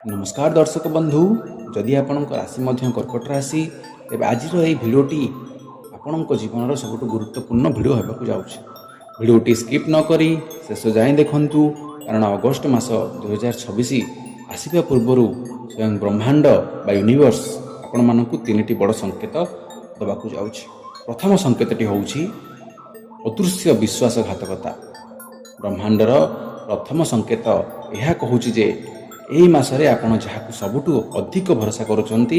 नमस्कार दर्शक बंधु जदि आपण राशि कर्कट राशि तेज आज भिडियोटी आपण जीवन सब गुरुत्वपूर्ण भिड होगा जाऊँगी। भिडियोटी स्किप नक शेष जाए देखु कारण अगस्ट मास 2026 आसवा पूर्वर स्वयं ब्रह्मांड बा यूनिवर्स आपण मानक तीन बड़ संकेत देवाक जाऊँगी। प्रथम संकेतटी हूँ अदृश्य विश्वासघातकता। ब्रह्मांडर प्रथम संकेत यह कहूँ जे यही मसरे आपण जहाँ सबुठु अधिक भरोसा करुँच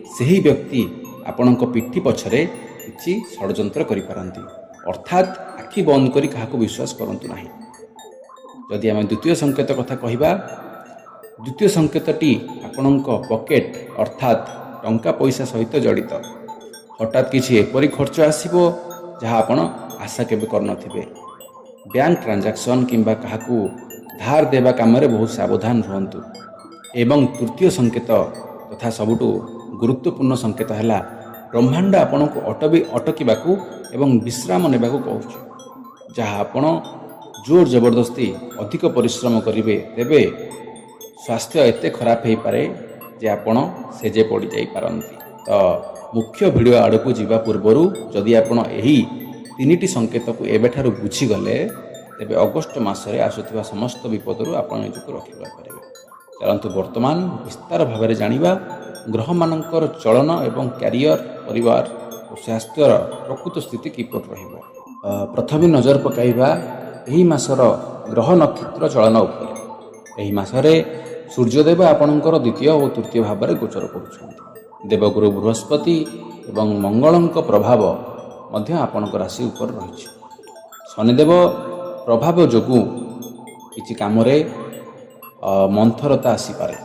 से व्यक्ति आपण पिठी पछरे किसी षड्यंत्र करिपारंती, अर्थात आखि बंद करी काहाको विश्वास करंतु नाही। जदि आम द्वितीय संकेत कथा कहवा, द्वितीय संकेतटी आपण पॉकेट अर्थात टंका पैसा सहित जड़ित। हठात किसी एपरी खर्च आसीबो जहाँ आपण आशा केबे करनथिबे। बैंक ट्रांजैक्शन किंबा काहाको धार देवा काम रे बहुत सावधान रहंतु। एवं तृतीय संकेत तथा सबुठु गुरुत्वपूर्ण संकेत है ब्रह्मांड आपण को अटकवाकू एवं विश्राम नेबाकू कहूँ। जहाँ आपण जोर जबरदस्ती अधिक परिश्रम करेंगे तेबे स्वास्थ्य एते खराब हो पारे जे आपण सेजे पड़ जापारती। तो मुख्य भिडियो आड़ को जीवा पूर्वर जदि आपण यही तीनिटी संकेत को एबेठारु बुझीगले तेबे अगस्ट मासरे आसुथिबा समस्त विपदरू आपण निजको रखिबा पारे। चलतु वर्तमान विस्तार भाव में जानिबा ग्रह मानकर चलन एवं क्यारियर परिवार और स्वास्थ्यर प्रकृत स्थिति किपर रहिबो। प्रथम नजर पकाइबा एही मासर ग्रह नक्षत्र चलन उपरे। एही मासरे सूर्यदेव आपणकर द्वितीय और तृतीय भाव में गोचर करुछन्ति। देवगुरु बृहस्पति एवं मंगलंक प्रभाव मध्य आपणक राशि उपर रहिछि। शनिदेव प्रभाव जोगु किछि कामरे मंथरता आसीपे,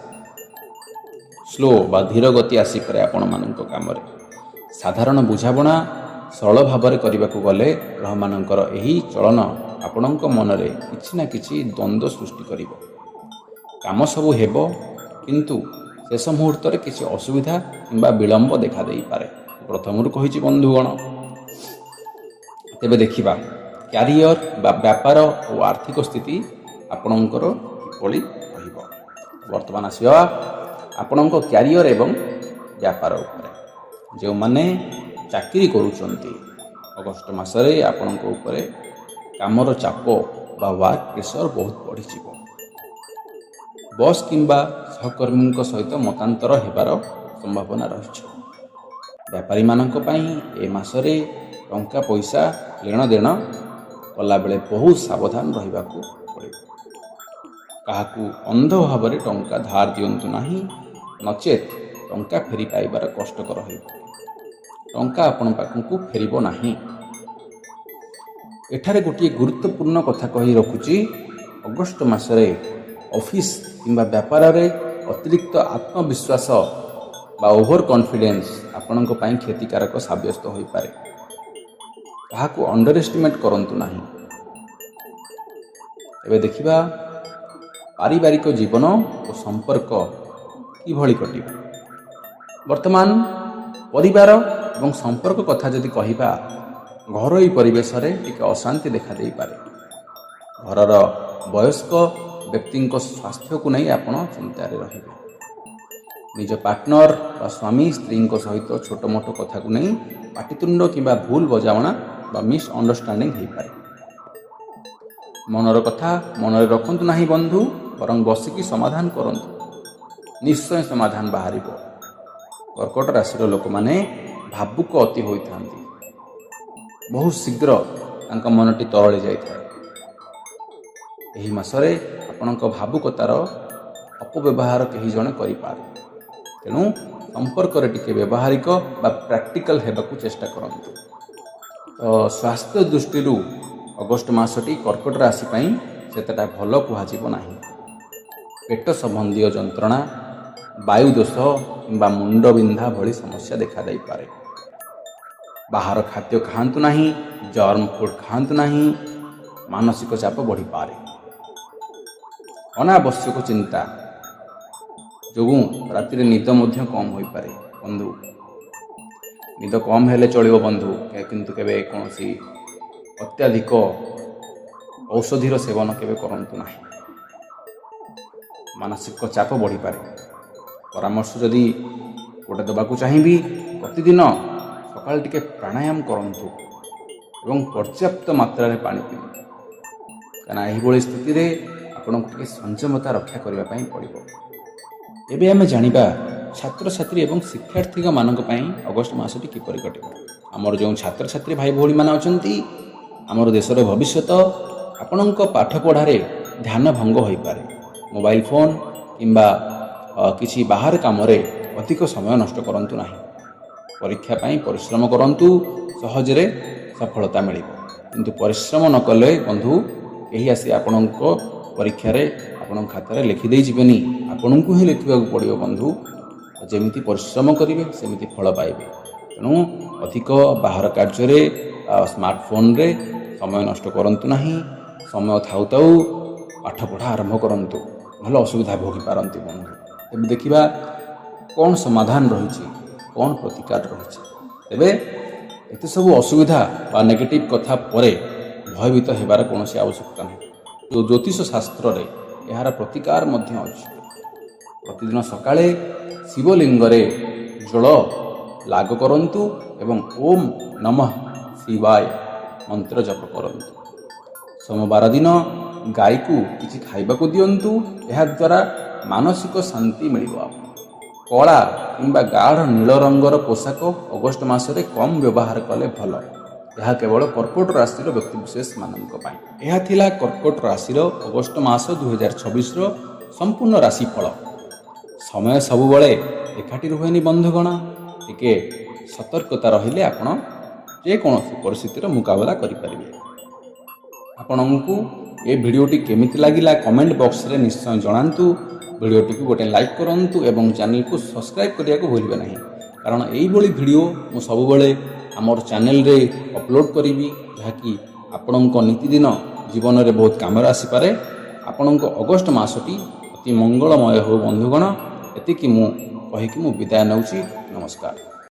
स्लो बा धीर गति आसीपे। आपण मानक काम साधारण बुझाणा सरल भाव में करने को गले ग्रह मानकर यही चलन आपणक मनरे किछि ना किछि द्वंद्व सृष्टि करिवो। काम सब हेबो किंतु शेष मुहूर्त में किसी असुविधा किंबा विलंब देखा दे पारे। प्रथम कही बंधुगण तेबे देखिबा क्यारियर बा व्यापार और आर्थिक स्थिति आपणकर किपरि रहिबो। वर्तमान आसिबा आपणक क्यारियर एवं व्यापार उपरे। जो माने चाकरी करूचंती अगस्ट मासरे आपणक उपरे कामर चाप बा वर्क प्रेशर बहुत बढ़ी जिवो। बॉस किंबा सहकर्मी सहित मतांतर हेबार संभावना रही। व्यापारी मानक पई ए मासरे टंका पैसा लेन देन कला बेले बहुत सावधान रहिबाकू पड़िबो। काहाकू अंध भाव में टंका धार दियंतु नाही, नचेत टंका फेरी पाइबार कष्टकर हो। टंका आपण पाखु फेरिबो नाही। एठारे गोटे गुरुत्वपूर्ण कथा कही रखुची। अगस्ट मासरे ऑफिस किंबा व्यापार रे अतिरिक्त आत्मविश्वास बा ओवर कॉन्फिडेंस आपणक पई क्षतिकारक साब्यस्त होई पारे। काहाकू अंडर एस्टिमेट करंतु नाही। एबे देखिबा पारिवारिक जीवन और संपर्क किभଳି कटिबा। वर्तमान परिवार एवं संपर्क कथा जदि कहिबा घरोई परिवेश रे एक अशांति देखा दे पारे। घरर वयस्क व्यक्ति स्वास्थ्य को नहीं आपण चिंतार रहिबे। निज पार्टनर बा स्वामी स्त्री सहित छोट मोट कथा को नहीं पाटितुंड किंबा भूल बजावना बा मिस अंडरस्टैंडिंग हो पारे। मनर कथा मनरे रखंतु नाही बंधु, बरं बसिकी समाधान करंतु, निश्चय समाधान बाहर। कर्कट राशि लोक माने भावुक अति होइथांती। बहुत शीघ्र तांका मनटी तरळी जाइଥାଏ। एही मासरे आपणक भावुकतार अपव्यवहार कहीं जणे करि पारे। तेणु संपर्क रे टिके व्यवहारिक बा प्रैक्टिकल हेबाकू चेष्टा करंतु। तो स्वास्थ्य दृष्टि अगस्ट मासटी कर्कट राशि पई सेतटा भल कुहाजिबो नाही। पेट संबंधी जंत्रणा, वायु दोष किंबा मुंड बिंधा भली समस्या देखा दे पारे। बाहर खाद्य खांतु नाही, जर्म फूड खांतु नाही, मानसिक चाप बढ़ी पारे। अनावश्यक चिंता जोगु राति निद मध्य कम हो पारे। बंधु निद कम हेले चलिबो बंधु, किंतु केबे कोनसी अत्याधिक औषधिर सेवन केबे करंतु नाही। मानसिक चाप बढ़ी पारे। ପରାମର୍ଶ ଯଦି ଗୋଟେ ଦେବାକୁ ଚାହିଁବି, ପ୍ରତିଦିନ ସକାଳେ ଟିକେ ପ୍ରାଣାୟାମ କରନ୍ତୁ ଏବଂ ପର୍ଯ୍ୟାପ୍ତ ମାତ୍ରାରେ ପାଣି ପିଅନ୍ତୁ। କାହିଁକିନା ଏହିଭଳି ସ୍ଥିତିରେ ଆପଣଙ୍କୁ ଟିକେ ସଂଯମତା ରକ୍ଷା କରିବା ପାଇଁ ପଡ଼ିବ। ଏବେ ଆମେ ଜାଣିବା ଛାତ୍ରଛାତ୍ରୀ ଏବଂ ଶିକ୍ଷାର୍ଥୀମାନଙ୍କ ପାଇଁ ଅଗଷ୍ଟ ମାସଟି କିପରି କଟିବ। ଆମର ଯେଉଁ ଛାତ୍ରଛାତ୍ରୀ ଭାଇ ଭଉଣୀମାନେ ଅଛନ୍ତି, ଆମର ଦେଶର ଭବିଷ୍ୟତ, ଆପଣଙ୍କ ପାଠପଢ଼ାରେ ଧ୍ୟାନ ଭଙ୍ଗ ହୋଇପାରେ। ମୋବାଇଲ ଫୋନ୍ କିମ୍ବା କିଛି ବାହାର କାମରେ ଅଧିକ ସମୟ ନଷ୍ଟ କରନ୍ତୁ ନାହିଁ। ପରୀକ୍ଷା ପାଇଁ ପରିଶ୍ରମ କରନ୍ତୁ, ସହଜରେ ସଫଳତା ମିଳିବ। କିନ୍ତୁ ପରିଶ୍ରମ ନ କଲେ ବନ୍ଧୁ କେହି ଆସି ଆପଣଙ୍କ ପରୀକ୍ଷାରେ ଆପଣଙ୍କ ଖାତାରେ ଲେଖିଦେଇ ଯିବେନି, ଆପଣଙ୍କୁ ହିଁ ଲେଖିବାକୁ ପଡ଼ିବ ବନ୍ଧୁ। ଯେମିତି ପରିଶ୍ରମ କରିବେ ସେମିତି ଫଳ ପାଇବେ। ତେଣୁ ଅଧିକ ବାହାର କାର୍ଯ୍ୟରେ ସ୍ମାର୍ଟଫୋନ୍ରେ ସମୟ ନଷ୍ଟ କରନ୍ତୁ ନାହିଁ। ସମୟ ଥାଉ ଥାଉ ପାଠପଢ଼ା ଆରମ୍ଭ କରନ୍ତୁ, ଭଲ ଅସୁବିଧା ଭୋଗିପାରନ୍ତି ବନ୍ଧୁ। ତେବେ ଦେଖିବା କ'ଣ ସମାଧାନ ରହିଛି, କ'ଣ ପ୍ରତିକାର ରହିଛି। ତେବେ ଏତେ ସବୁ ଅସୁବିଧା ବା ନେଗେଟିଭ୍ କଥା ପରେ ଭୟଭୀତ ହେବାର କୌଣସି ଆବଶ୍ୟକତା ନାହିଁ। ଜ୍ୟୋତିଷ ଶାସ୍ତ୍ରରେ ଏହାର ପ୍ରତିକାର ମଧ୍ୟ ଅଛି। ପ୍ରତିଦିନ ସକାଳେ ଶିବଲିଙ୍ଗରେ ଜଳ ଲାଗ କରନ୍ତୁ ଏବଂ ଓମ୍ ନମଃ ଶିବାୟ ମନ୍ତ୍ର ଜପ କରନ୍ତୁ। ସୋମବାର ଦିନ ଗାଈକୁ କିଛି ଖାଇବାକୁ ଦିଅନ୍ତୁ, ଏହାଦ୍ୱାରା ମାନସିକ ଶାନ୍ତି ମିଳିବ। କଳା କିମ୍ବା ଗାଢ଼ ନୀଳ ରଙ୍ଗର ପୋଷାକ ଅଗଷ୍ଟ ମାସରେ କମ୍ ବ୍ୟବହାର କଲେ ଭଲ। ଏହା କେବଳ କର୍କଟ ରାଶିର ବ୍ୟକ୍ତିବିଶେଷମାନଙ୍କ ପାଇଁ। ଏହା ଥିଲା କର୍କଟ ରାଶିର ଅଗଷ୍ଟ ମାସ 2026ର ସମ୍ପୂର୍ଣ୍ଣ ରାଶିଫଳ। ସମୟ ସବୁବେଳେ ଏକାଠି ରୁହେନି ବନ୍ଧୁଗଣ। ଟିକେ ସତର୍କତା ରହିଲେ ଆପଣ ଯେକୌଣସି ପରିସ୍ଥିତିର ମୁକାବିଲା କରିପାରିବେ। ଆପଣଙ୍କୁ ଏ ଭିଡ଼ିଓଟି କେମିତି ଲାଗିଲା କମେଣ୍ଟ ବକ୍ସରେ ନିଶ୍ଚୟ ଜଣାନ୍ତୁ। ଭିଡ଼ିଓଟିକୁ ଗୋଟେ ଲାଇକ୍ କରନ୍ତୁ ଏବଂ ଚ୍ୟାନେଲକୁ ସବସ୍କ୍ରାଇବ୍ କରିବାକୁ ଭୁଲିବେ ନାହିଁ, କାରଣ ଏଇଭଳି ଭିଡ଼ିଓ ମୁଁ ସବୁବେଳେ ଆମର ଚ୍ୟାନେଲରେ ଅପଲୋଡ଼ କରିବି, ଯାହାକି ଆପଣଙ୍କ ନୀତିଦିନ ଜୀବନରେ ବହୁତ କାମରେ ଆସିପାରେ। ଆପଣଙ୍କ ଅଗଷ୍ଟ ମାସଟି ଅତି ମଙ୍ଗଳମୟ ହେଉ ବନ୍ଧୁଗଣ। ଏତିକି ମୁଁ କହିକି ମୁଁ ବିଦାୟ ନେଉଛି। ନମସ୍କାର।